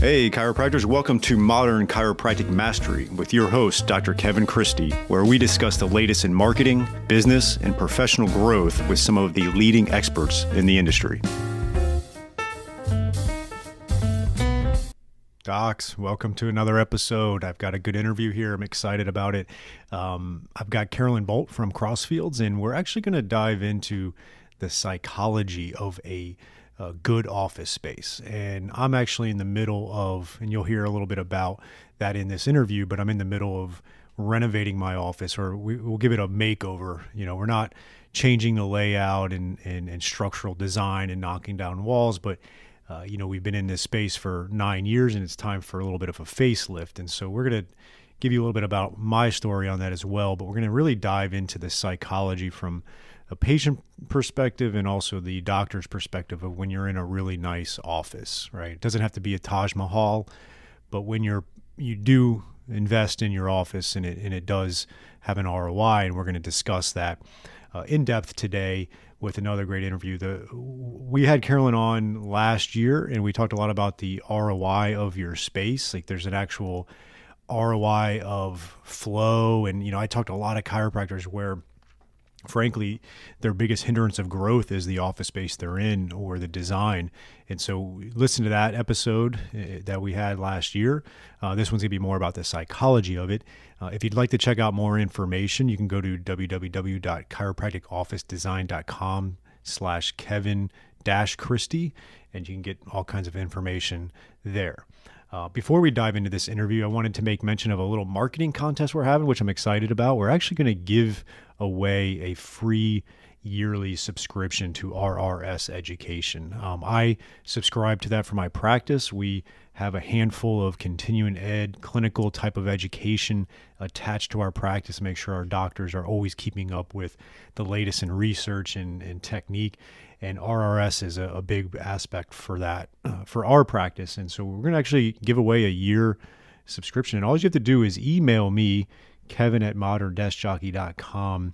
Hey, chiropractors, welcome to Modern Chiropractic Mastery with your host, Dr. Kevin Christie, where we discuss the latest in marketing, business, and professional growth with some of the leading experts in the industry. Docs, welcome to another episode. I've got a good interview here. I'm excited about it. I've got Carolyn Boldt from Crossfields, and we're actually going to dive into the psychology of a good office space. And I'm actually in the middle of, and you'll hear a little bit about that in this interview, but I'm in the middle of renovating my office, or we'll give it a makeover. You know, we're not changing the layout and structural design and knocking down walls, but we've been in this space for 9 years and it's time for a little bit of a facelift. And so we're going to give you a little bit about my story on that as well, but we're going to really dive into the psychology from a patient perspective and also the doctor's perspective of when you're in a really nice office, right? It doesn't have to be a Taj Mahal, but when you do invest in your office and it does have an ROI, and we're going to discuss that in depth today with another great interview. We had Carolyn on last year and we talked a lot about the ROI of your space. Like there's an actual ROI of flow. And, I talked to a lot of chiropractors where frankly, their biggest hindrance of growth is the office space they're in or the design. And so listen to that episode that we had last year. This one's going to be more about the psychology of it. If you'd like to check out more information, you can go to www.chiropracticofficedesign.com/Kevin-Christie, and you can get all kinds of information there. Before we dive into this interview, I wanted to make mention of a little marketing contest we're having, which I'm excited about. We're actually going to give away a free yearly subscription to RRS Education. I subscribe to that for my practice. We have a handful of continuing ed, clinical type of education attached to our practice to make sure our doctors are always keeping up with the latest in research and technique. And RRS is a big aspect for that, for our practice. And so we're going to actually give away a year subscription. And all you have to do is email me, kevin@moderndeskjockey.com.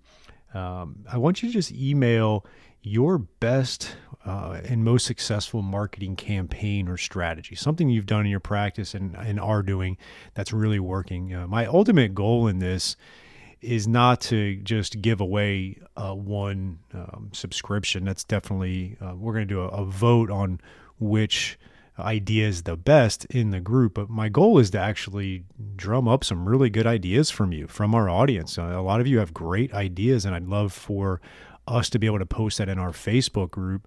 I want you to just email your best and most successful marketing campaign or strategy, something you've done in your practice and are doing that's really working. My ultimate goal in this is not to just give away one subscription. That's definitely, we're going to do a vote on which idea is the best in the group. But my goal is to actually drum up some really good ideas from our audience. A lot of you have great ideas, and I'd love for us to be able to post that in our Facebook group,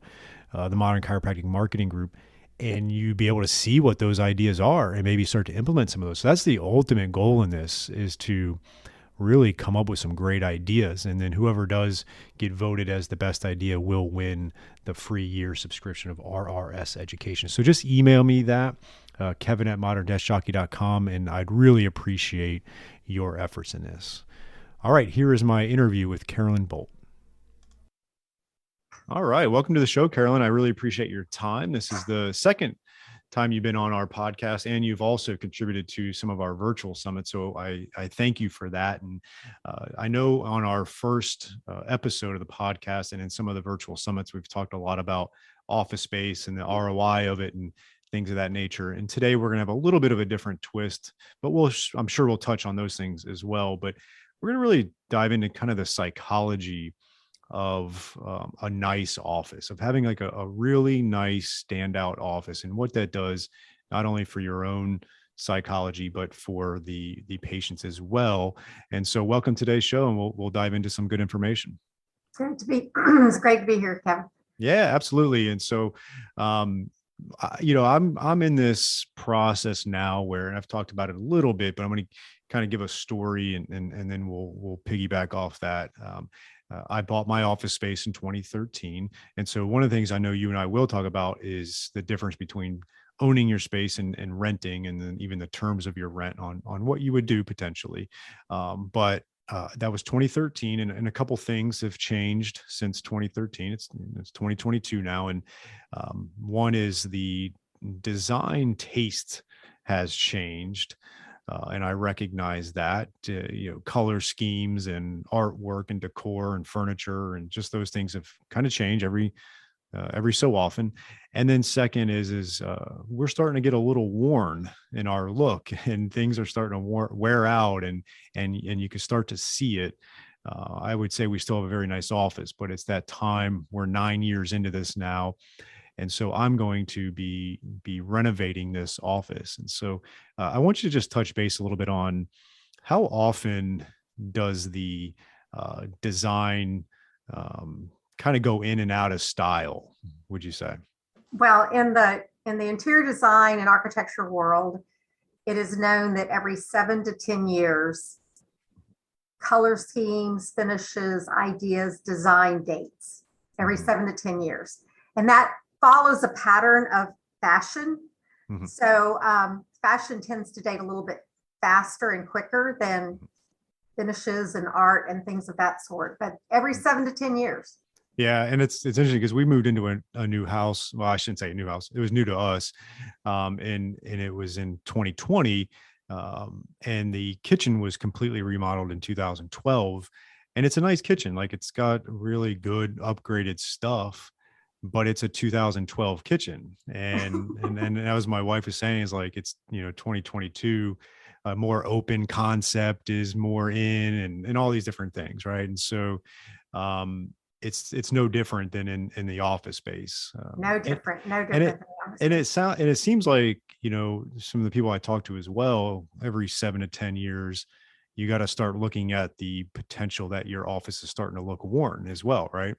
the Modern Chiropractic Marketing Group, and you be able to see what those ideas are and maybe start to implement some of those. So that's the ultimate goal in this, is to really come up with some great ideas. And then whoever does get voted as the best idea will win the free year subscription of RRS Education. So just email me that, Kevin@moderndeskjockey.com, and I'd really appreciate your efforts in this. All right, here is my interview with Carolyn Boldt. All right, welcome to the show, Carolyn. I really appreciate your time. This is the second time you've been on our podcast, and you've also contributed to some of our virtual summits. So I thank you for that. And I know on our first episode of the podcast and in some of the virtual summits, we've talked a lot about office space and the ROI of it and things of that nature. And today we're going to have a little bit of a different twist, but I'm sure we'll touch on those things as well. But we're going to really dive into kind of the psychology of a nice office, of having like a really nice standout office, and what that does not only for your own psychology but for the patients as well. And so welcome to today's show, and we'll dive into some good information. It's great to be here, Kevin. Yeah, absolutely. And so I'm in this process now where, and I've talked about it a little bit, but I'm going to kind of give a story and then we'll piggyback off that. I bought my office space in 2013. And so one of the things I know you and I will talk about is the difference between owning your space and renting, and then even the terms of your rent on what you would do potentially. But that was 2013, and a couple things have changed since 2013. It's 2022 now. And one is the design taste has changed. And I recognize that, color schemes and artwork and decor and furniture and just those things have kind of changed. Every every so often. And then second is we're starting to get a little worn in our look, and things are starting to wear out, and you can start to see it. I would say we still have a very nice office, but it's that time. We're 9 years into this now, and so I'm going to be renovating this office. And so I want you to just touch base a little bit on how often does the design kind of go in and out of style, would you say? Well, in the interior design and architecture world, it is known that every 7 to 10 years, color schemes, finishes, ideas, design dates every 7 to 10 years, and that follows a pattern of fashion. Mhm. So fashion tends to date a little bit faster and quicker than finishes and art and things of that sort, but every 7 to 10 years. Yeah, and it's interesting because we moved into a new house. Well, I shouldn't say a new house. It was new to us, and it was in 2020, and the kitchen was completely remodeled in 2012, and it's a nice kitchen. Like it's got really good upgraded stuff, but it's a 2012 kitchen, and as my wife was saying, is like it's 2022. A more open concept is more in, and all these different things, right? And so um it's no different than in the office space. No different, no And different it than the and honest. it seems like some of the people I talk to as well, every 7 to 10 years, you got to start looking at the potential that your office is starting to look worn as well, right?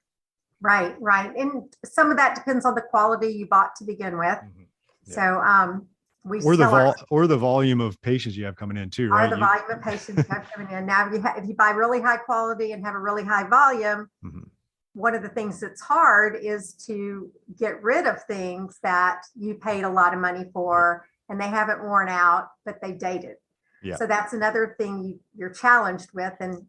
Right, right. And some of that depends on the quality you bought to begin with. Mhm. Yeah. So we Or the tell our volume of patients you have coming in too, are right? the You. volume of patients you have coming in. Now, if you buy really high quality and have a really high volume, Mhm. one of the things that's hard is to get rid of things that you paid a lot of money Yep. for and they haven't worn out, but they dated. Yeah. So that's another thing you're challenged with. And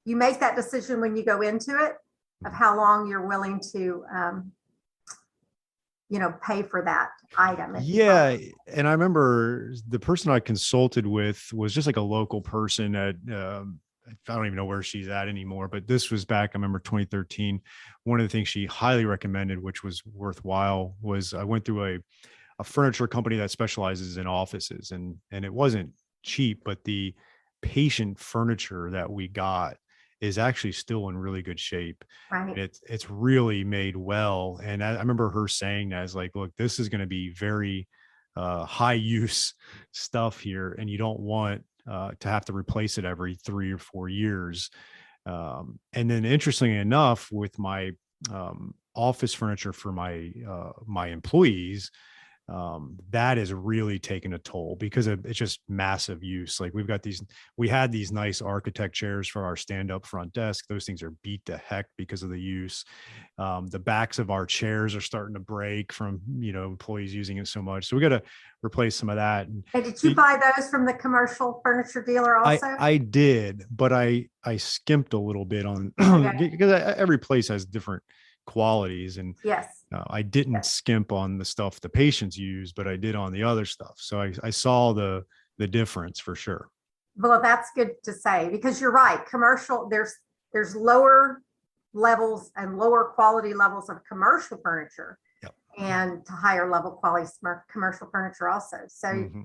you make that decision when you go into it of Mhm. how long you're willing to, pay for that item. If you Yeah, and I remember the person I consulted with was just like a local person at I don't even know where she's at anymore, but this was back, I remember 2013. One of the things she highly recommended, which was worthwhile, was I went through a furniture company that specializes in offices, and it wasn't cheap, but the patient furniture that we got is actually still in really good shape, right, and it's really made well. And I remember her saying that, as like, look, this is going to be very high use stuff here, and you don't want to have to replace it every 3 or 4 years. And then interestingly enough, with my office furniture for my employees, that is really taken a toll because it's just massive use. Like we had these nice architect chairs for our stand-up front desk. Those things are beat to heck because of the use. The backs of our chairs are starting to break from employees using it so much. So we got to replace some of that. And and did you the, buy those from the commercial furniture dealer also? I did, but I skimped a little bit on Okay. because every place has different qualities, and Yes, I didn't yes. skimp on the stuff the patients use, but I did on the other stuff. So I saw the difference for sure. Well, that's good to say because you're right. Commercial, there's lower levels and lower quality levels of commercial furniture Yep. and to higher level quality commercial furniture also. So Hmm.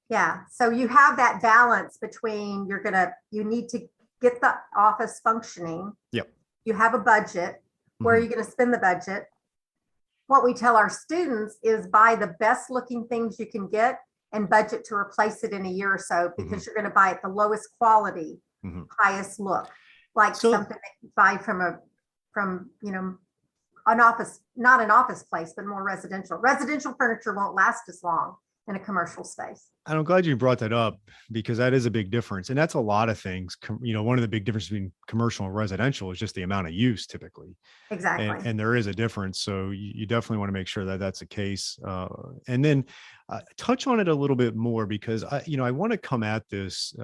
yeah, so you have that balance between you need to get the office functioning. Yep. You have a budget. Where are Hmm. you going to spend the budget? What we tell our students is buy the best looking things you can get and budget to replace it in a year or so Hmm. because you're going to buy it the lowest quality, Hmm. highest look, like So something that you buy from an office, not an office place, but more residential. Residential furniture won't last as long in a commercial space. I'm glad you brought that up because that is a big difference. And that's a lot of things. One of the big differences between commercial and residential is just the amount of use typically. and Exactly. and there is a difference. So you definitely want to make sure that that's the case. And then touch on it a little bit more because I want to come at this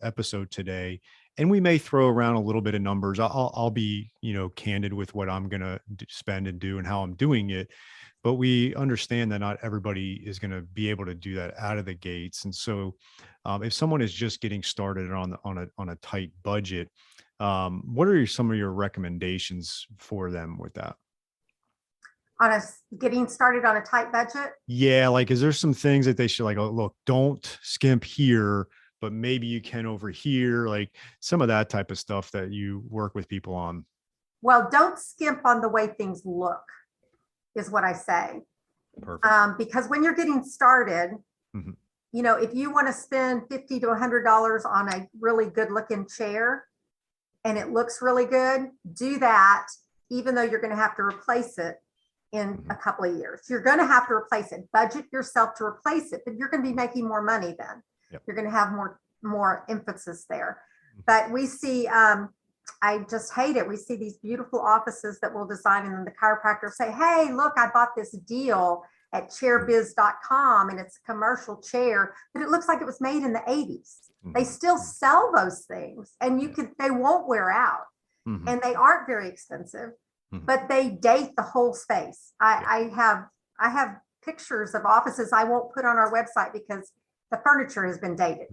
episode today, and we may throw around a little bit of numbers. I'll be candid with what I'm gonna spend and do and how I'm doing it. But we understand that not everybody is going to be able to do that out of the gates. And so, if someone is just getting started on a tight budget, what are some of your recommendations for them with that? getting started on a tight budget. Yeah, like is there some things that they should like, oh, look, don't skimp here, but maybe you can over here, like some of that type of stuff that you work with people on. Well, don't skimp on the way things look, is what I say. Perfect. Because when you're getting started, Mm-hmm. if you want to spend $50 to $100 on a really good looking chair and it looks really good, do that, even though you're going to have to replace it in a couple of years. You're going to have to replace it. Budget yourself to replace it, but you're going to be making more money then. Yep. You're going to have more emphasis there. But we see, I just hate it. We see these beautiful offices that we'll design, and then the chiropractor say, hey, look, I bought this deal at chairbiz.com and it's a commercial chair, but it looks like it was made in the 80s. They still sell those things, and they won't wear out, and they aren't very expensive, but they date the whole space. I have pictures of offices I won't put on our website because the furniture has been dated,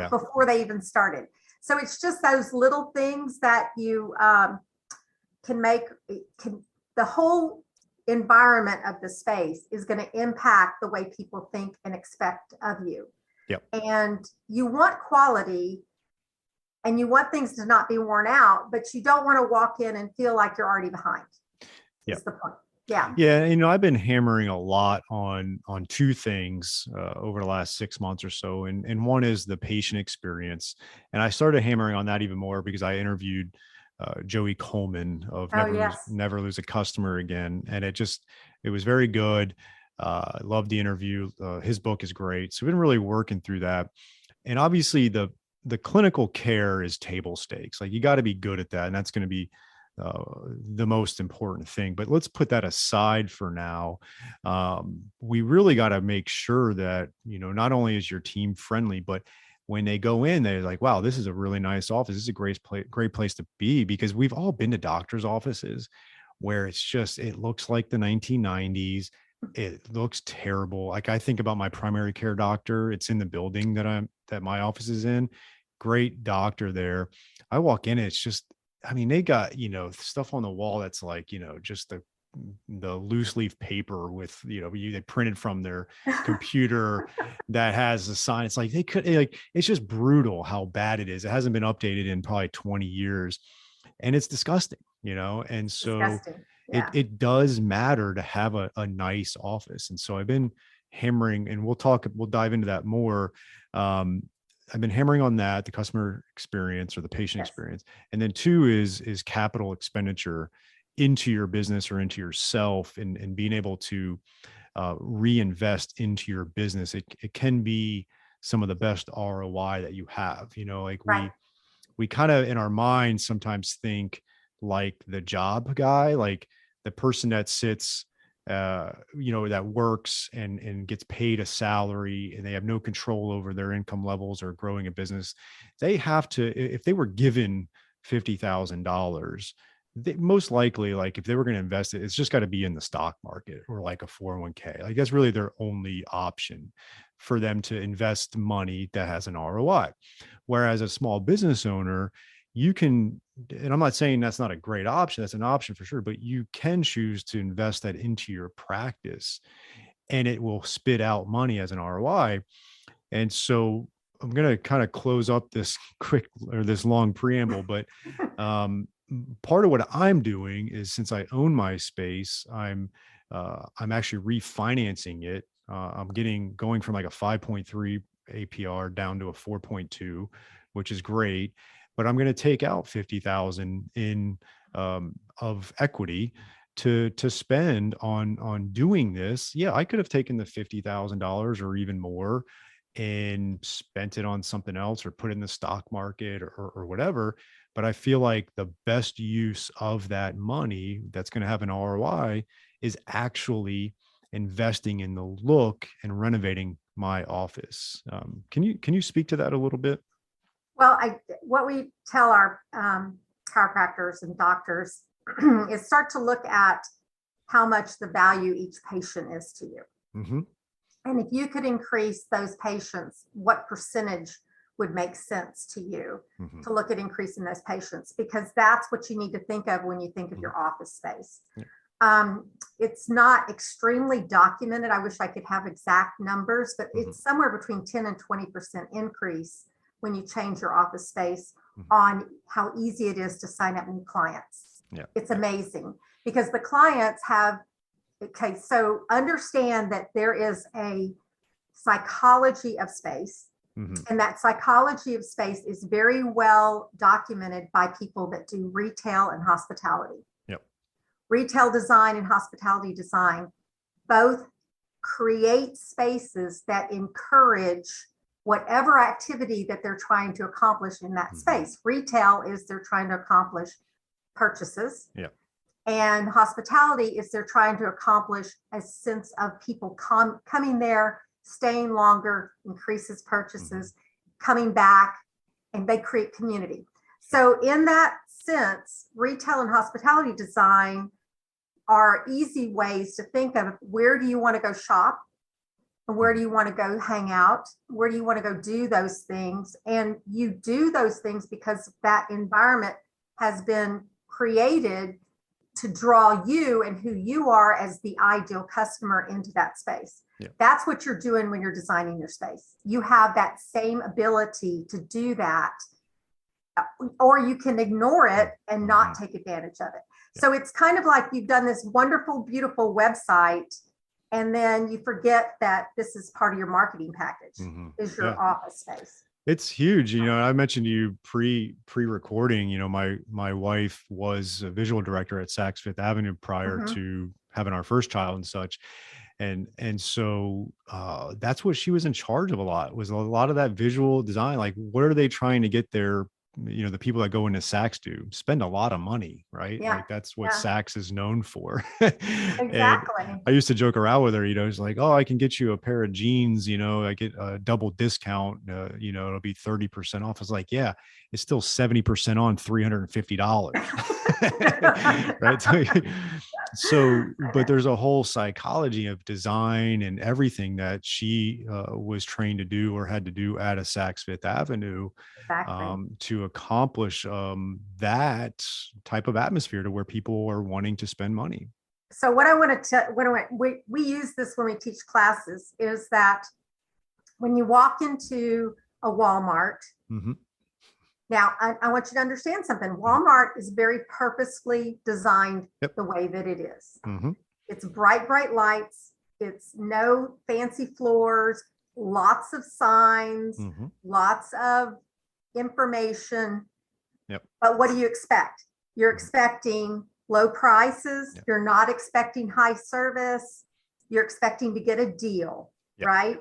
before they even started. So it's just those little things that you can make. The whole environment of the space is going to impact the way people think and expect of you. Yep. And you want quality, and you want things to not be worn out, but you don't want to walk in and feel like you're already behind. That's the point. Yeah. Yeah. I've been hammering a lot on two things over the last 6 months or so. And one is the patient experience. And I started hammering on that even more because I interviewed Joey Coleman of Never Lose a Customer Again. And it was very good. I loved the interview. His book is great. So we've been really working through that. And obviously the clinical care is table stakes. Like you got to be good at that. And that's going to be the most important thing. But let's put that aside for now. We really got to make sure that, not only is your team friendly, but when they go in, they're like, wow, this is a really nice office. This is a great place to be, because we've all been to doctors' offices where it looks like the 1990s. It looks terrible. Like I think about my primary care doctor. It's in the building that my office is in. Great doctor there. I walk in, it's just, they got, stuff on the wall that's like, just the loose leaf paper with, they printed from their computer that has a sign. It's like it's just brutal how bad it is. It hasn't been updated in probably 20 years, and it's disgusting, and so it does matter to have a nice office. And so I've been hammering, and we'll dive into that more. I've been hammering on that, the customer experience or the patient experience. And then two is capital expenditure into your business or into yourself, and being able to reinvest into your business. It can be some of the best ROI that you have, we kind of in our minds sometimes think like the job guy, like the person that sits that works and gets paid a salary, and they have no control over their income levels or growing a business. They have to, if they were given $50,000, most likely, like if they were going to invest it, it's just got to be in the stock market or like a 401k. Like that's really their only option for them to invest money that has an ROI. Whereas a small business owner, you can, and I'm not saying that's not a great option, that's an option for sure, but you can choose to invest that into your practice and it will spit out money as an ROI. And so I'm going to kind of close up this this long preamble, but part of what I'm doing is, since I own my space, I'm actually refinancing it. I'm going from like a 5.3 APR down to a 4.2, which is great. But I'm going to take out 50,000 in of equity to spend on doing this. Yeah, I could have taken the $50,000 or even more and spent it on something else or put it in the stock market or whatever. But I feel like the best use of that money that's going to have an ROI is actually investing in the look and renovating my office. Can you speak to that a little bit? Well, what we tell our chiropractors and doctors is start to look at how much the value each patient is to you. Mm-hmm. And if you could increase those patients, what percentage would make sense to you to look at increasing those patients? Because that's what you need to think of when you think of your office space. Yeah. It's not extremely documented. I wish I could have exact numbers, but Mhm. it's somewhere between 10 and 20% increase when you change your office space Mhm. on how easy it is to sign up new clients. Yeah. It's amazing because the clients have, okay, so understand that there is a psychology of space. Mhm. And that psychology of space is very well documented by people that do retail and hospitality. Yep. Retail design and hospitality design both create spaces that encourage whatever activity that they're trying to accomplish in that Mhm. space. Retail is they're trying to accomplish purchases. Yep. And hospitality is they're trying to accomplish a sense of people coming there, staying longer, increases purchases, coming back, and they create community. So in that sense, retail and hospitality design are easy ways to think of where do you want to go shop? And where do you want to go hang out? Where do you want to go do those things? And you do those things because that environment has been created to draw you and who you are as the ideal customer into that space. Yeah. That's what you're doing when you're designing your space. You have that same ability to do that, or you can ignore it and not take advantage of it. Yeah. So it's kind of like you've done this wonderful, beautiful website, and then you forget that this is part of your marketing package, is your office space. It's huge. I mentioned to you pre-recording, my wife was a visual director at Saks Fifth Avenue prior to having our first child and such. And so that's what she was in charge of was a lot of that visual design. Like, what are they trying to get their, the people that go into Saks do spend a lot of money, right? Yeah. Like that's what Saks is known for. Exactly. And I used to joke around with her, it's like, oh, I can get you a pair of jeans, I get a double discount, it'll be 30% off. I was like, yeah, it's still 70% on $350. Right. So, but there's a whole psychology of design and everything that she was trained to do or had to do at a Saks Fifth Avenue to accomplish that type of atmosphere to where people are wanting to spend money. So what I want to we use this when we teach classes is that when you walk into a Walmart, now I want you to understand something. Walmart is very purposefully designed the way that it is. It's bright lights. It's no fancy floors, lots of signs, lots of information. But what do you expect? You're expecting low prices. You're not expecting high service. You're expecting to get a deal, right?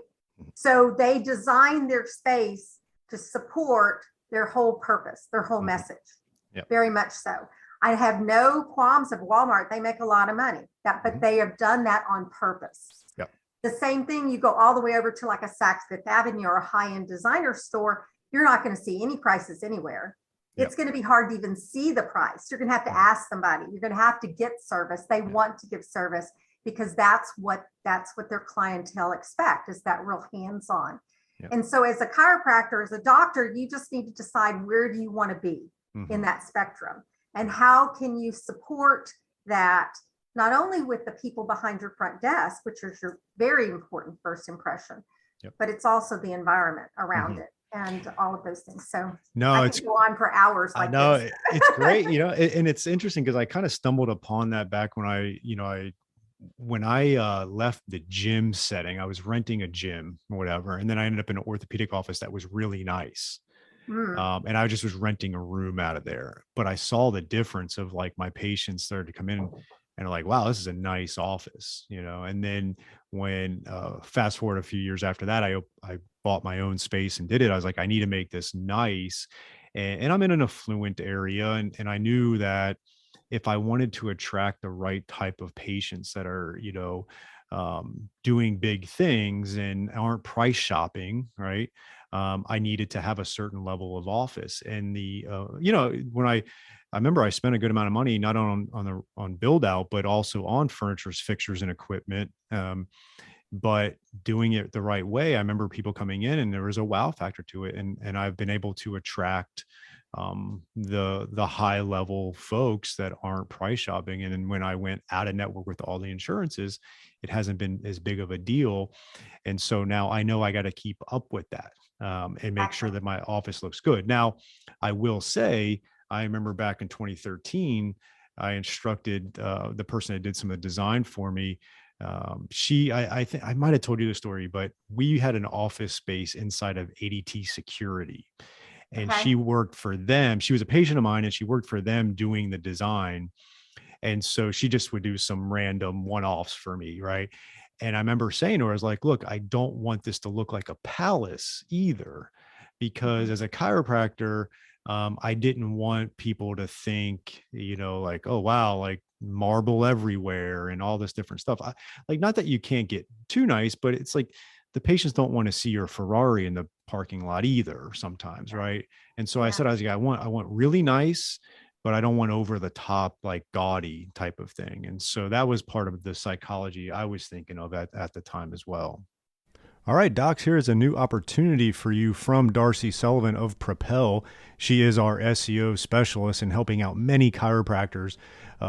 So they design their space to support their whole purpose, their whole message. Very much so. I have no qualms of Walmart. They make a lot of money, but they have done that on purpose. The same thing, you go all the way over to like a Saks Fifth Avenue or a high-end designer store, you're not going to see any prices anywhere. It's going to be hard to even see the price. You're going to have to ask somebody. You're going to have to get service. They want to give service because that's what their clientele expect, is that real hands-on. And so as a chiropractor, as a doctor, you just need to decide where do you want to be in that spectrum, and how can you support that, not only with the people behind your front desk, which is your very important first impression, but it's also the environment around it and all of those things. So I could go on for hours. Like, I know it's great, and it's interesting because I kind of stumbled upon that back when I left the gym setting. I was renting a gym or whatever, and then I ended up in an orthopedic office that was really nice. And I just was renting a room out of there, but I saw the difference of like my patients started to come in and like, wow, this is a nice office, and then when fast forward a few years after that, I bought my own space and did it. I was like, I need to make this nice. And I'm in an affluent area. And I knew that if I wanted to attract the right type of patients that are, doing big things and aren't price shopping, right? I needed to have a certain level of office. And when I remember I spent a good amount of money, not on build out, but also on furniture, fixtures, and equipment. But doing it the right way, I remember people coming in and there was a wow factor to it. And I've been able to attract the high level folks that aren't price shopping. And then when I went out of network with all the insurances, it hasn't been as big of a deal. And so now I know I got to keep up with that, and make sure Exactly. that my office looks good. Now, I will say, I remember back in 2013, I instructed the person that did some of the design for me. I think I might have told you the story, but we had an office space inside of ADT Security, and Okay. she worked for them. She was a patient of mine, and she worked for them doing the design. And so she just would do some random one-offs for me, right? And I remember saying to her, I was like, look, I don't want this to look like a palace either, because Mhm. as a chiropractor, I didn't want people to think, like, oh, wow, like marble everywhere and all this different stuff. Like, not that you can't get too nice, but it's like the patients don't want to see your Ferrari in the parking lot either sometimes, right? And so I Yeah. said, I was like, I want really nice, but I don't want over the top, like gaudy type of thing. And so that was part of the psychology I was thinking of at the time as well. All right, Docs, here is a new opportunity for you from Darcy Sullivan of Propel. She is our SEO specialist in helping out many chiropractors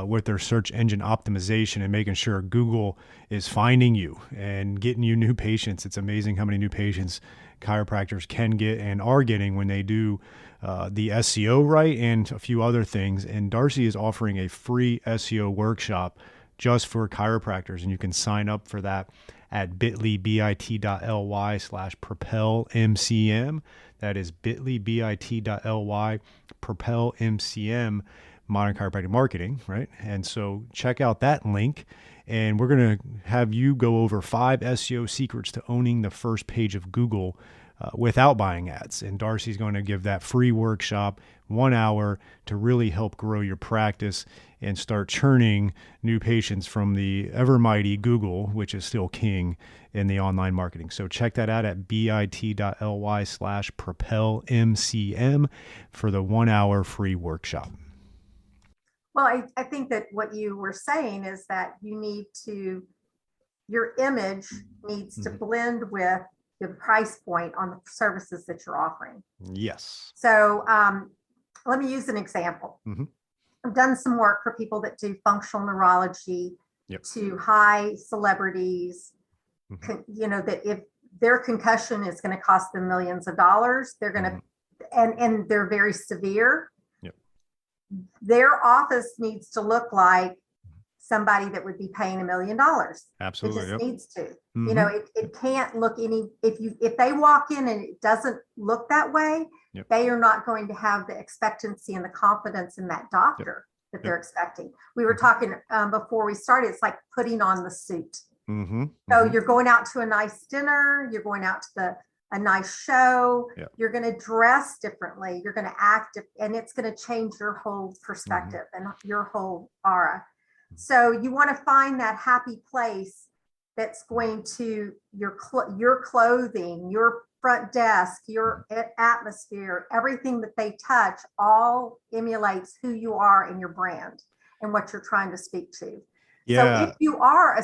with their search engine optimization and making sure Google is finding you and getting you new patients. It's amazing how many new patients chiropractors can get and are getting when they do the SEO right and a few other things. And Darcy is offering a free SEO workshop just for chiropractors, and you can sign up for that at bit.ly/propelmcm. That is bit.ly/propelmcm, modern chiropractic marketing, right? And so check out that link, and we're going to have you go over 5 SEO secrets to owning the first page of Google without buying ads. And Darcy's going to give that free workshop, 1 hour, to really help grow your practice and start churning new patients from the ever mighty Google, which is still king in the online marketing. So check that out at bit.ly/propelmcm for the 1 hour free workshop. Well, I think that what you were saying is that your image needs to blend with the price point on the services that you're offering. Yes. So let me use an example. Mm-hmm. I've done some work for people that do functional neurology, Yep. to high celebrities, that if their concussion is going to cost them millions of dollars, they're going to, and they're very severe. Yep. Their office needs to look like somebody that would be paying $1 million. Absolutely. It just Yep. needs to. It can't look if they walk in and it doesn't look that way, Yep. they are not going to have the expectancy and the confidence in that doctor that they're expecting. We were talking before we started, it's like putting on the suit. So you're going out to a nice dinner, you're going out to a nice show, you're going to dress differently, you're going to act, and it's going to change your whole perspective and your whole aura. So you want to find that happy place that's going to your clothing, your front desk, your atmosphere, everything that they touch all emulates who you are and your brand and what you're trying to speak to. Yeah. So if you are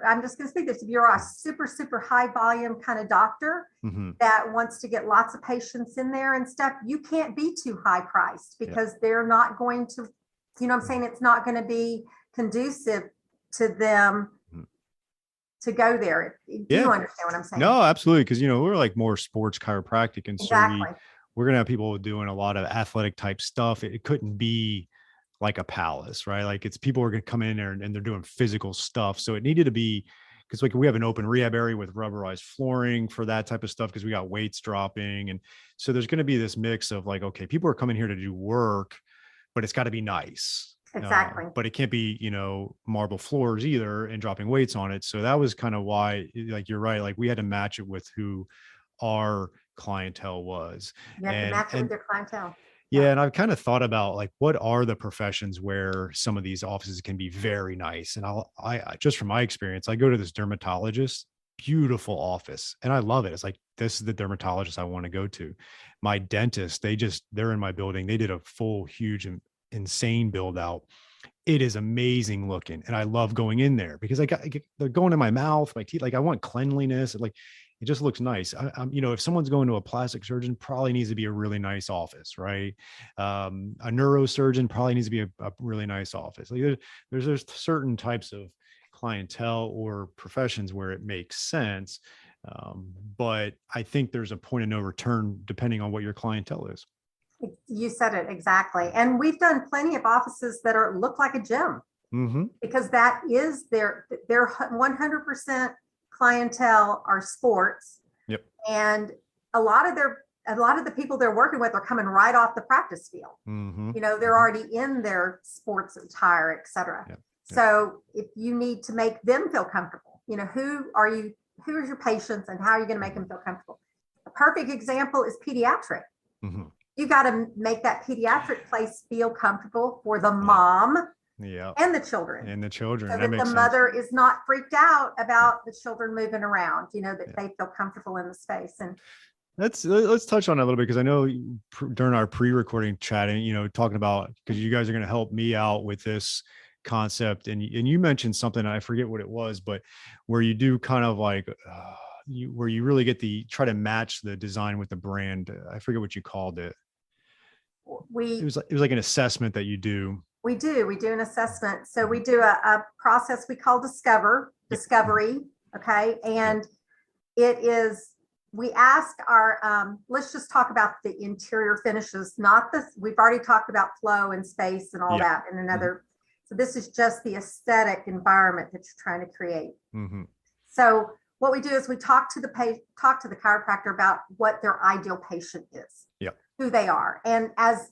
I'm just going to speak this, if you're a super, super high volume kind of doctor that wants to get lots of patients in there and stuff, you can't be too high priced because they're not going to, what I'm saying? It's not going to be conducive to them to go there. Do you understand what I'm saying? No, absolutely. Because, we're like more sports chiropractic. And so Exactly. we're going to have people doing a lot of athletic type stuff. It couldn't be like a palace, right? Like it's people are going to come in there and they're doing physical stuff. So it needed to be, because like we have an open rehab area with rubberized flooring for that type of stuff, because we got weights dropping. And so there's going to be this mix of like, okay, people are coming here to do work, but it's got to be nice. Exactly. But it can't be, marble floors either and dropping weights on it. So that was kind of why, like, you're right. Like we had to match it with who our clientele was. You have to match it with your clientele. Yeah. And I've kind of thought about like, what are the professions where some of these offices can be very nice? And I just from my experience, I go to this dermatologist, beautiful office, and I love it. It's like, this is the dermatologist I want to go to. My dentist, they're in my building. They did a full, huge, insane build out. It is amazing looking. And I love going in there because they're going in my mouth, my teeth. Like I want cleanliness. Like It just looks nice. If someone's going to a plastic surgeon, probably needs to be a really nice office, right? A neurosurgeon probably needs to be a really nice office. Like there's certain types of clientele or professions where it makes sense. But I think there's a point of no return depending on what your clientele is. You said it exactly. And we've done plenty of offices that look like a gym, because that is their 100% clientele are sports. Yep. And a lot of the people they're working with are coming right off the practice field. They're already in their sports attire, et cetera. Yep. So if you need to make them feel comfortable, who is your patients and how are you going to make them feel comfortable? A perfect example is pediatric. You got to make that pediatric place feel comfortable for the mom and the children. So that the mother is not freaked out about the children moving around, that they feel comfortable in the space. And let's touch on that a little bit, because I know during our pre-recording chatting, talking about, because you guys are going to help me out with this concept, and you mentioned something, I forget what it was, but where you do kind of like where you really get try to match the design with the brand. I forget what you called it. It was like an assessment that you do. We do an assessment. So we do a process we call discovery. Okay. And it is, we ask our, let's just talk about the interior finishes, we've already talked about flow and space and all that in another. So this is just the aesthetic environment that you're trying to create. So what we do is we talk to the chiropractor about what their ideal patient is, who they are. And as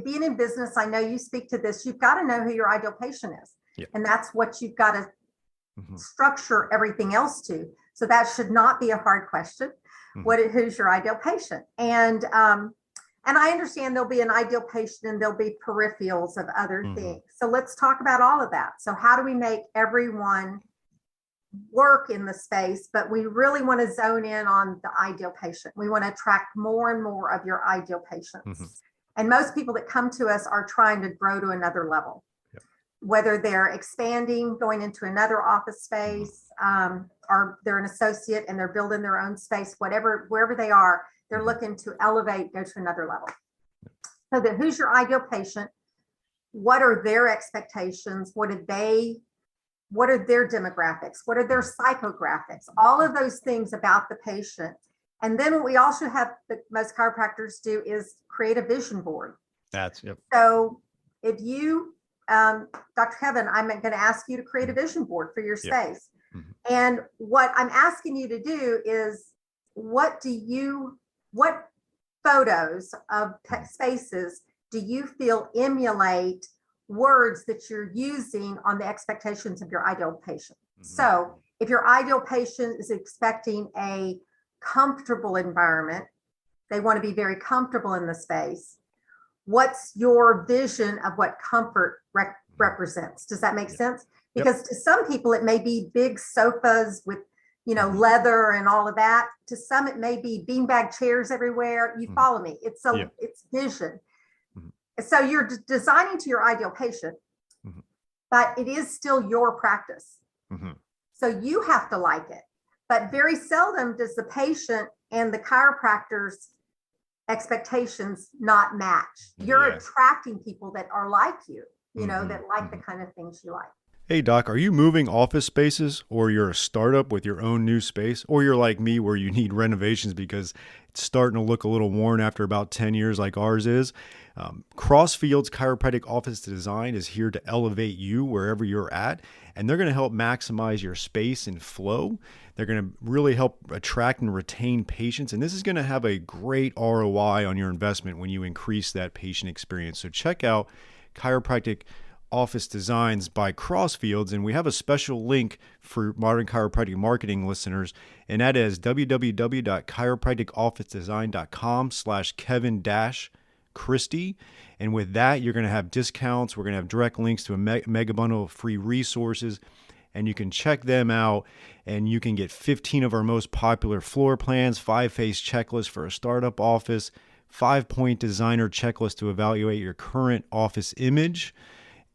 being in business, I know you speak to this, you've got to know who your ideal patient is. And that's what you've got to structure everything else to. So that should not be a hard question. Who's your ideal patient? And I understand there'll be an ideal patient and there'll be peripherals of other things. So let's talk about all of that. So how do we make everyone work in the space, but we really want to zone in on the ideal patient. We want to attract more and more of your ideal patients. And most people that come to us are trying to grow to another level, whether they're expanding, going into another office space, or they're an associate and they're building their own space, wherever they are, they're looking to elevate, go to another level. So then who's your ideal patient? What are their expectations? What are their demographics? What are their psychographics? All of those things about the patient. And then what we also have, most chiropractors do, is create a vision board. So if you, Dr. Kevin, I'm going to ask you to create a vision board for your space. And what I'm asking you to do is, what photos of spaces do you feel emulate words that you're using on the expectations of your ideal patient? So if your ideal patient is expecting a comfortable environment, they want to be very comfortable in the space, what's your vision of what comfort represents? Does that make sense? Because to some people it may be big sofas with leather and all of that. To some it may be beanbag chairs everywhere. You follow me? It's vision. So you're designing to your ideal patient, but it is still your practice. So you have to like it. But very seldom does the patient and the chiropractor's expectations not match. You're attracting people that are like you, that like the kind of things you like. Hey, Doc, are you moving office spaces, or you're a startup with your own new space, or you're like me where you need renovations because it's starting to look a little worn after about 10 years like ours is? Crossfields Chiropractic Office Design is here to elevate you wherever you're at, and they're going to help maximize your space and flow. They're going to really help attract and retain patients, and this is going to have a great ROI on your investment when you increase that patient experience. So check out Chiropractic Office Designs by Crossfields, and we have a special link for Modern Chiropractic Marketing listeners, and that is www.chiropracticofficedesign.com/Kevin-Christie. And with that, you're going to have discounts. We're going to have direct links to a mega bundle of free resources, and you can check them out, and you can get 15 of our most popular floor plans, 5-phase checklist for a startup office, 5-point designer checklist to evaluate your current office image.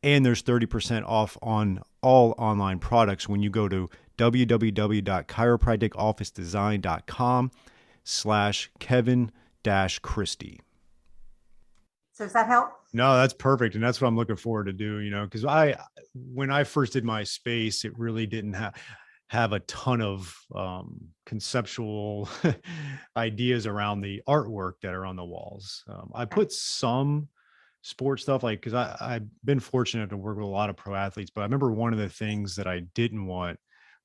And there's 30% off on all online products when you go to www.chiropracticofficedesign.com/Kevin-Christie. So does that help? No, that's perfect. And that's what I'm looking forward to do, because when I first did my space, it really didn't have a ton of conceptual ideas around the artwork that are on the walls. I put some sports stuff, like, because I've been fortunate to work with a lot of pro athletes, but I remember one of the things that I didn't want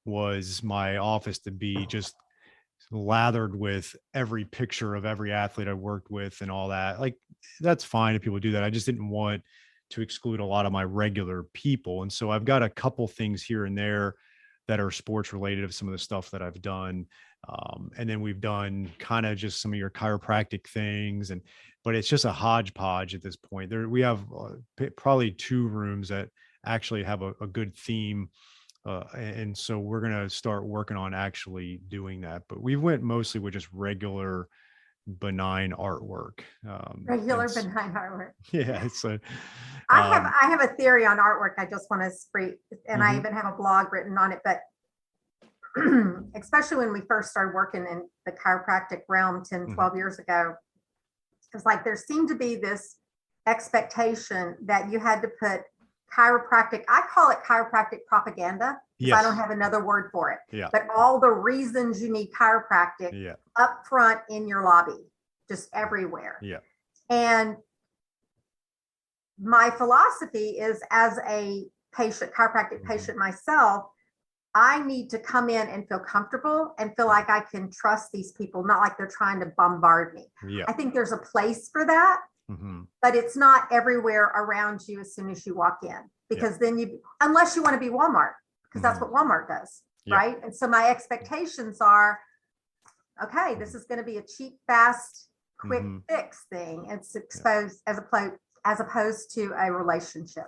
was my office to be just lathered with every picture of every athlete I worked with and all that. Like, that's fine if people do that. I just didn't want to exclude a lot of my regular people. And so I've got a couple things here and there that are sports related of some of the stuff that I've done. And then we've done kind of just some of your chiropractic things, but it's just a hodgepodge at this point. We have probably 2 rooms that actually have a good theme. And so we're going to start working on actually doing that. But we went mostly with just regular benign artwork. Regular benign artwork. Yeah. It's I have a theory on artwork. I just want to spread, and I even have a blog written on it, but especially when we first started working in the chiropractic realm 10, 12 years ago, it's like there seemed to be this expectation that you had to put chiropractic, I call it chiropractic propaganda, because I don't have another word for it. Yeah. But all the reasons you need chiropractic up front in your lobby, just everywhere. Yeah. And my philosophy is, as a patient, chiropractic patient myself, I need to come in and feel comfortable and feel like I can trust these people, not like they're trying to bombard me. Yeah. I think there's a place for that. But it's not everywhere around you as soon as you walk in, because then unless you want to be Walmart, because that's what Walmart does, right? And so my expectations are, okay, this is going to be a cheap, fast, quick fix thing. It's exposed as opposed to a relationship.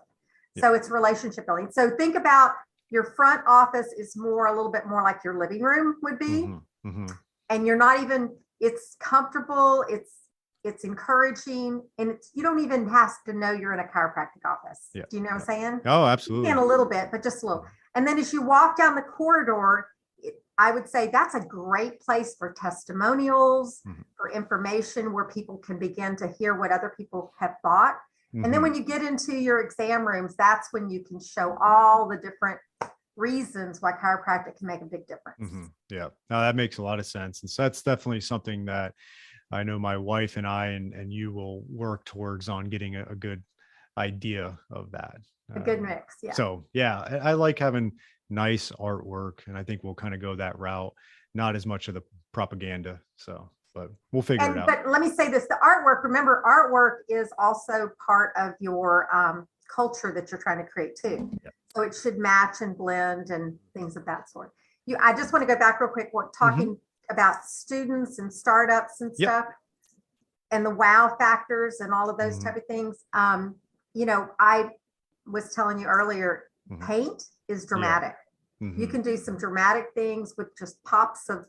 So it's relationship building. So think about your front office is a little bit more like your living room would be. And you're not even, it's comfortable, it's encouraging, and you don't even have to know you're in a chiropractic office. Do you know what I'm saying? Oh, absolutely. You can a little bit, but just a little. And then as you walk down the corridor, I would say that's a great place for testimonials, for information where people can begin to hear what other people have thought. And then when you get into your exam rooms, that's when you can show all the different reasons why chiropractic can make a big difference. Yeah, no, that makes a lot of sense. And so that's definitely something that I know my wife and I and you will work towards on getting a good idea of that. A good mix. Yeah. So yeah, I like having nice artwork, and I think we'll kind of go that route, not as much of the propaganda. So, but we'll figure it out. But let me say this, the artwork, remember, artwork is also part of your culture that you're trying to create too. So it should match and blend and things of that sort. I just want to go back real quick, talking about students and startups and stuff, and the wow factors and all of those type of things. I was telling you earlier, paint is dramatic. You can do some dramatic things with just pops of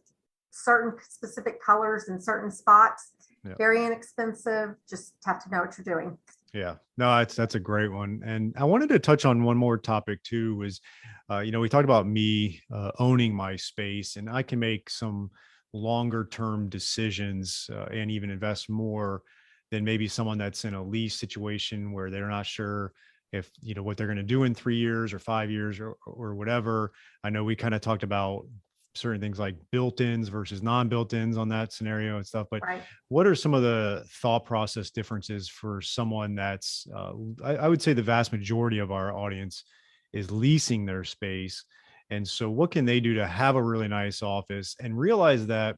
certain specific colors in certain spots. Very inexpensive. Just have to know what you're doing. Yeah, no, that's a great one. And I wanted to touch on one more topic too, was, we talked about me owning my space, and I can make some longer term decisions and even invest more than maybe someone that's in a lease situation where they're not sure if, what they're going to do in 3 years or 5 years or whatever. I know we kind of talked about certain things like built-ins versus non-built-ins on that scenario and stuff, but what are some of the thought process differences for someone that's I would say the vast majority of our audience is leasing their space, and so what can they do to have a really nice office and realize that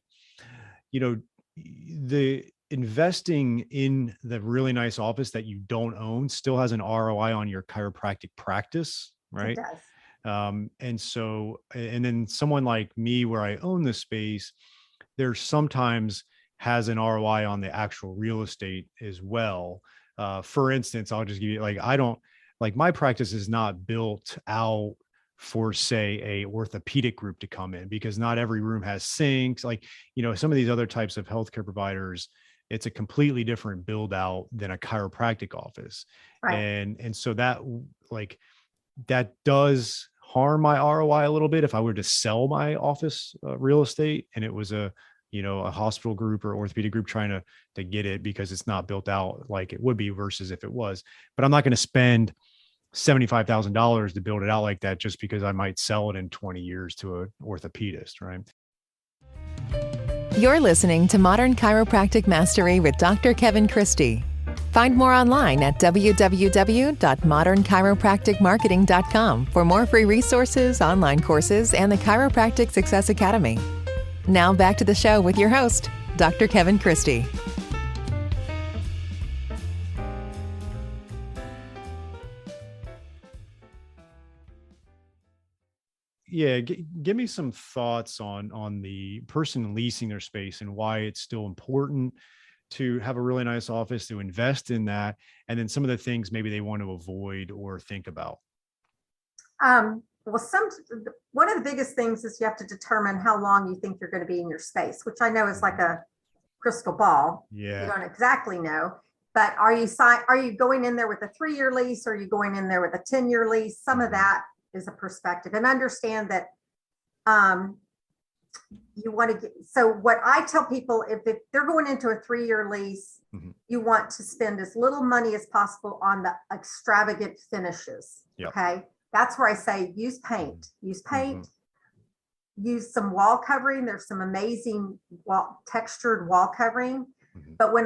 the investing in the really nice office that you don't own still has an ROI on your chiropractic practice, right? It does. And then someone like me, where I own the space, there sometimes has an ROI on the actual real estate as well. For instance, I'll just give you, my practice is not built out for, say, a orthopedic group to come in, because not every room has sinks. Some of these other types of healthcare providers, it's a completely different build out than a chiropractic office. And so that does harm my ROI a little bit if I were to sell my office real estate and it was a hospital group or orthopedic group trying to get it because it's not built out like it would be versus if it was. But I'm not going to spend $75,000 to build it out like that just because I might sell it in 20 years to an orthopedist, right? You're listening to Modern Chiropractic Mastery with Dr. Kevin Christie. Find more online at www.modernchiropracticmarketing.com for more free resources, online courses, and the Chiropractic Success Academy. Now back to the show with your host, Dr. Kevin Christie. Yeah, give me some thoughts on the person leasing their space and why it's still important to have a really nice office, to invest in that, and then some of the things maybe they want to avoid or think about. Well, one of the biggest things is you have to determine how long you think you're going to be in your space, which I know is like a crystal ball. Yeah. You don't exactly know, but are you going in there with a 3-year lease? Or are you going in there with a 10-year lease? Some of that is a perspective, and understand that you want to get, so what I tell people, if they're going into a 3-year lease, you want to spend as little money as possible on the extravagant finishes. Yep. Okay. That's where I say use paint, use some wall covering. There's some amazing textured wall covering. But when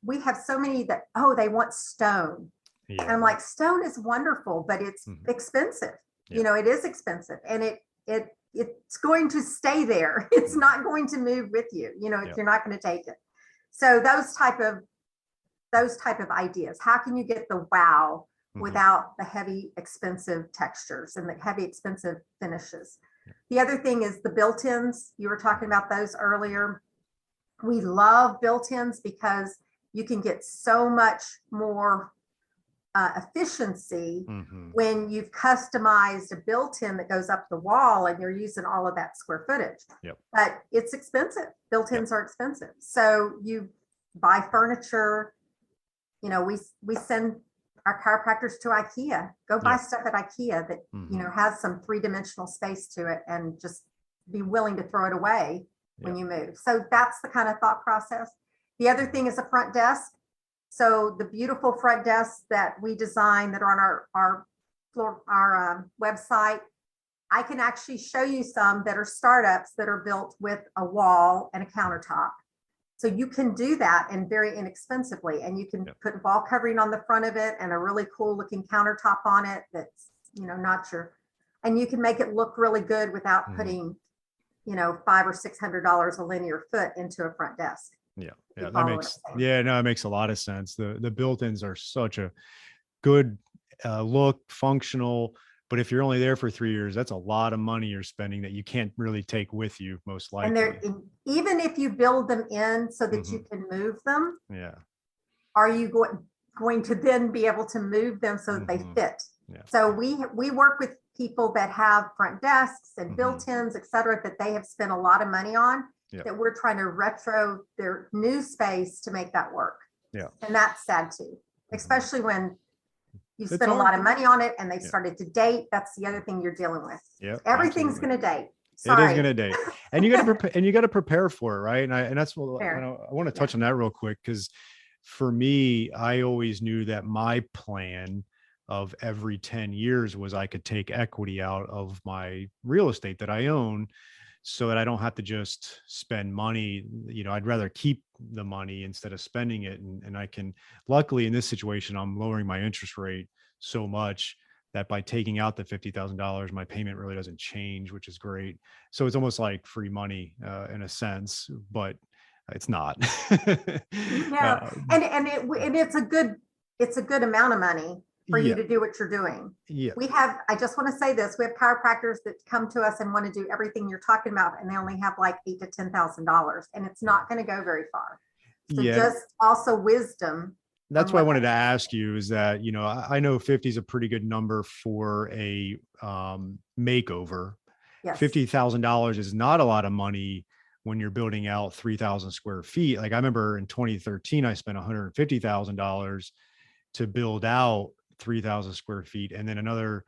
we have so many that, they want stone. Yeah. And I'm like, stone is wonderful, but it's expensive. Yeah. It is expensive, and it's going to stay there. It's not going to move with you, if you're not going to take it. So those type of ideas, how can you get the wow without the heavy, expensive textures and the heavy, expensive finishes? The other thing is the built-ins. You were talking about those earlier. We love built-ins because you can get so much more efficiency when you've customized a built-in that goes up the wall and you're using all of that square footage. Yep. But it's expensive. Built-ins are expensive. So you buy furniture. We send our chiropractors to IKEA. Go buy stuff at IKEA that has some 3-dimensional space to it, and just be willing to throw it away when you move. So that's the kind of thought process. The other thing is a front desk. So the beautiful front desks that we design that are on our website, I can actually show you some that are startups that are built with a wall and a countertop. So you can do that, and very inexpensively, and you can put wall covering on the front of it and a really cool looking countertop on it. That's, and you can make it look really good without putting, $500 or $600 a linear foot into a front desk. Yeah. It makes a lot of sense. The built-ins are such a good look, functional, but if you're only there for 3 years, that's a lot of money you're spending that you can't really take with you, most likely. And even if you build them in so that you can move them, are you going to then be able to move them so that they fit? Yeah. So we work with people that have front desks and built-ins, et cetera, that they have spent a lot of money on. That we're trying to retro their new space to make that work. Yeah. And that's sad too, especially when you spend a lot of money on it and they started to date. That's the other thing you're dealing with. Yeah. Everything's going to date. Sorry. It is going to date. And you got to prepare, and you got to prepare for it. Right. And that's what I want to touch on that real quick. Cause for me, I always knew that my plan of every 10 years was I could take equity out of my real estate that I own, so that I don't have to just spend money. I'd rather keep the money instead of spending it. And I can, luckily in this situation, I'm lowering my interest rate so much that by taking out the $50,000, my payment really doesn't change, which is great. So it's almost like free money in a sense, but it's not. Yeah. And it's a good amount of money for you to do what you're doing. Yeah. I just want to say this, we have chiropractors that come to us and want to do everything you're talking about, and they only have like $8,000 to $10,000, and it's not going to go very far. So just also wisdom. That's why I wanted to ask you is that, I know 50 is a pretty good number for a makeover. Yes. $50,000 is not a lot of money when you're building out 3,000 square feet. Like I remember in 2013, I spent $150,000 to build out 3,000 square feet, and then another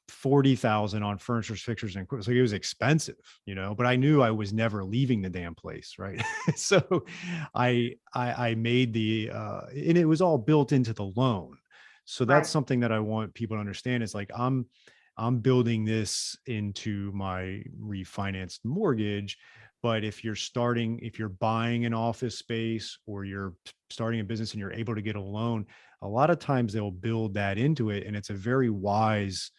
$40,000 on furniture, fixtures, and equipment. So it was expensive, but I knew I was never leaving the damn place. Right. So I made and it was all built into the loan. So that's Right. something that I want people to understand. It's like, I'm building this into my refinanced mortgage. But if you're buying an office space or you're starting a business and you're able to get a loan, a lot of times they'll build that into it. And it's a very wise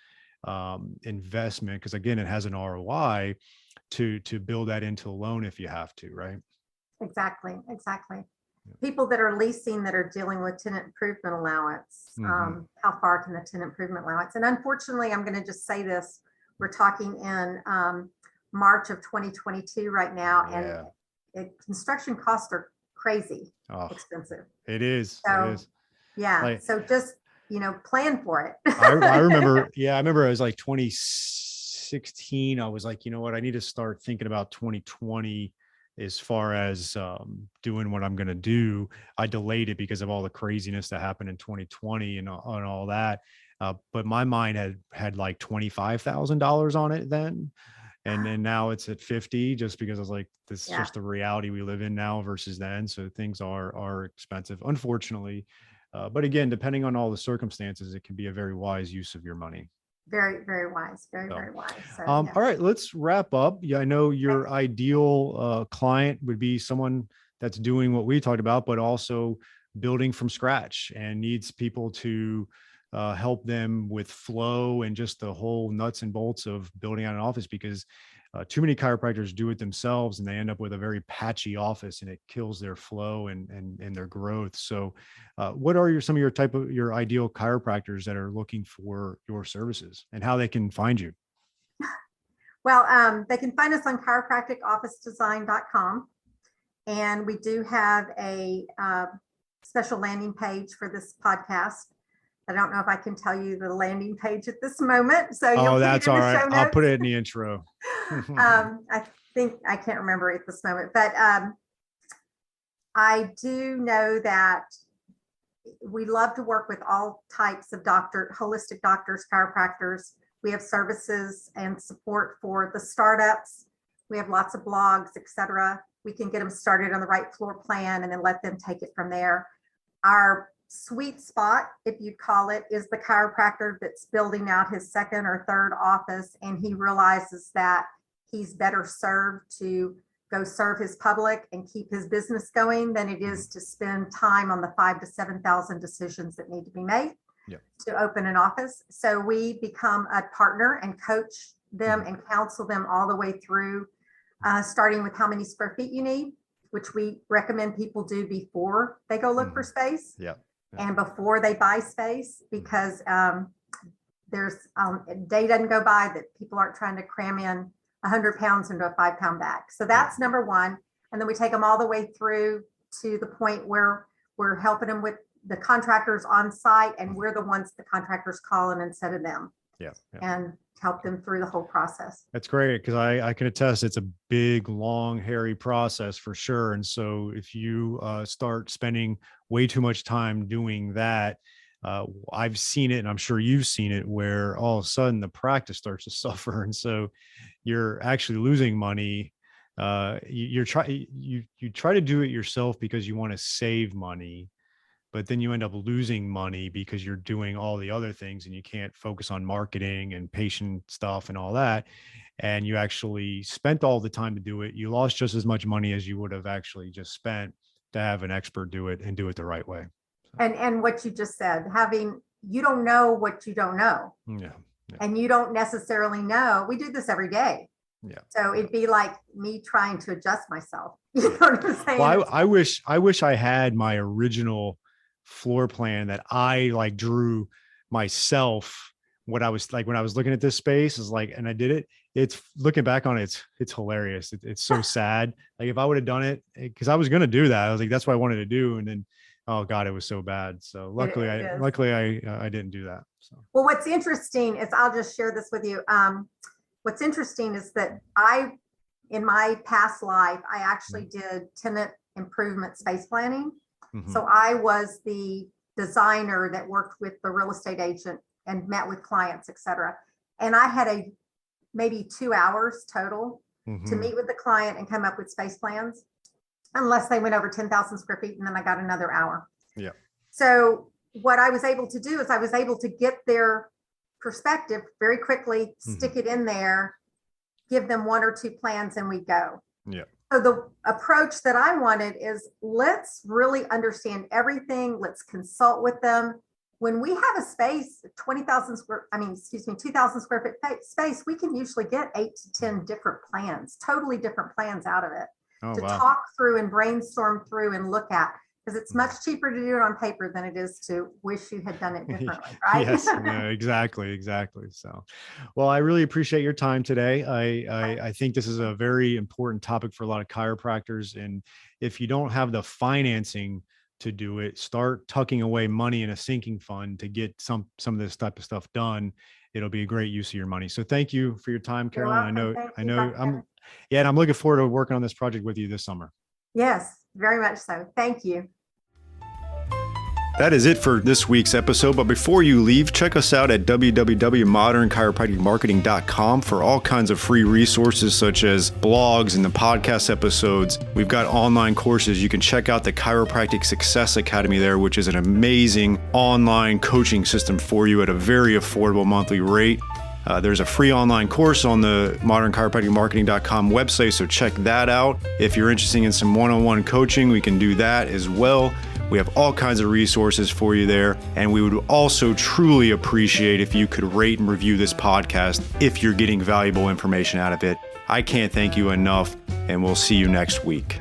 investment, because again, it has an ROI to build that into a loan if you have to, right? Exactly. People that are leasing that are dealing with tenant improvement allowance. Mm-hmm. How far can the tenant improvement allowance? And unfortunately, I'm going to just say this, we're talking in March of 2022 right now, Yeah. and construction costs are crazy expensive. It is. So, it is. Yeah. Like, So just, plan for it. I remember, I remember it was like 2016. I was like, you know what, I need to start thinking about 2020 as far as doing what I'm going to do. I delayed it because of all the craziness that happened in 2020 and all that. But my mind had like $25,000 on it then. And now it's at 50, just because I was like, this is just the reality we live in now versus then. So things are expensive, unfortunately. But again, depending on all the circumstances, it can be a very wise use of your money. Very, very wise. Very wise. So, all right, let's wrap up. Yeah, I know your ideal client would be someone that's doing what we talked about, but also building from scratch and needs people to help them with flow and just the whole nuts and bolts of building out an office, because too many chiropractors do it themselves and they end up with a very patchy office and it kills their flow and their growth. So what are some of your ideal chiropractors that are looking for your services, and how they can find you? Well, they can find us on chiropracticofficedesign.com. And we do have a special landing page for this podcast. I don't know if I can tell you the landing page at this moment. So that's all right. I'll put it in the intro. I think I can't remember at this moment, but I do know that we love to work with all types of holistic doctors, chiropractors. We have services and support for the startups. We have lots of blogs, etc. We can get them started on the right floor plan and then let them take it from there. Our sweet spot, if you call it, is the chiropractor that's building out his second or third office, and he realizes that he's better served to go serve his public and keep his business going than it is to spend time on the 5,000 to 7,000 decisions that need to be made to open an office. So we become a partner and coach them and counsel them all the way through, starting with how many square feet you need, which we recommend people do before they go look for space. And before they buy space, because there's a day doesn't go by that people aren't trying to cram in 100 pounds into a 5-pound bag. So that's number one. And then we take them all the way through to the point where we're helping them with the contractors on site, and we're the ones the contractors call in instead of them. And help them through the whole process. That's great, because I can attest it's a big, long, hairy process for sure. And so if you start spending way too much time doing that, I've seen it, and I'm sure you've seen it, where all of a sudden the practice starts to suffer, and so you're actually losing money. You try to do it yourself because you want to save money, but then you end up losing money because you're doing all the other things and you can't focus on marketing and patient stuff and all that. And you actually spent all the time to do it. You lost just as much money as you would have actually just spent to have an expert do it and do it the right way. And what you just said, you don't know what you don't know. And you don't necessarily know. We do this every day. So it'd be like me trying to adjust myself. You know what I'm saying? Well, I wish I had my original floor plan that I drew myself. What I was like when I was looking at this space is and I did it. It's looking back on it, it's hilarious. It's so sad. If I would have done it, because I was going to do that. I was like, that's what I wanted to do. And then, oh God, it was so bad. So luckily I didn't do that. So. Well, what's interesting is, I'll just share this with you. What's interesting is that in my past life, I actually did tenant improvement space planning. So I was the designer that worked with the real estate agent and met with clients, et cetera. And I had maybe 2 hours total to Mm-hmm. meet with the client and come up with space plans, unless they went over 10,000 square feet, and then I got another hour. Yeah. So what I was able to do is I was able to get their perspective very quickly, stick it in there, give them 1 or 2 plans, and we go. Yeah. So the approach that I wanted is, let's really understand everything. Let's consult with them. When we have a space, 2,000 square foot space, we can usually get 8 to 10 different plans, totally different plans out of it to talk through and brainstorm through and look at, because it's much cheaper to do it on paper than it is to wish you had done it differently, right? Yes, yeah, exactly. So, well, I really appreciate your time today. I think this is a very important topic for a lot of chiropractors. And if you don't have the financing to do it, start tucking away money in a sinking fund to get some of this type of stuff done. It'll be a great use of your money. So thank you for your time, Carolyn. And I'm looking forward to working on this project with you this summer. Yes, very much so. Thank you. That is it for this week's episode. But before you leave, check us out at www.modernchiropracticmarketing.com for all kinds of free resources such as blogs and the podcast episodes. We've got online courses. You can check out the Chiropractic Success Academy there, which is an amazing online coaching system for you at a very affordable monthly rate. There's a free online course on the modernchiropracticmarketing.com website, so check that out. If you're interested in some one-on-one coaching, we can do that as well. We have all kinds of resources for you there. And we would also truly appreciate if you could rate and review this podcast if you're getting valuable information out of it. I can't thank you enough, and we'll see you next week.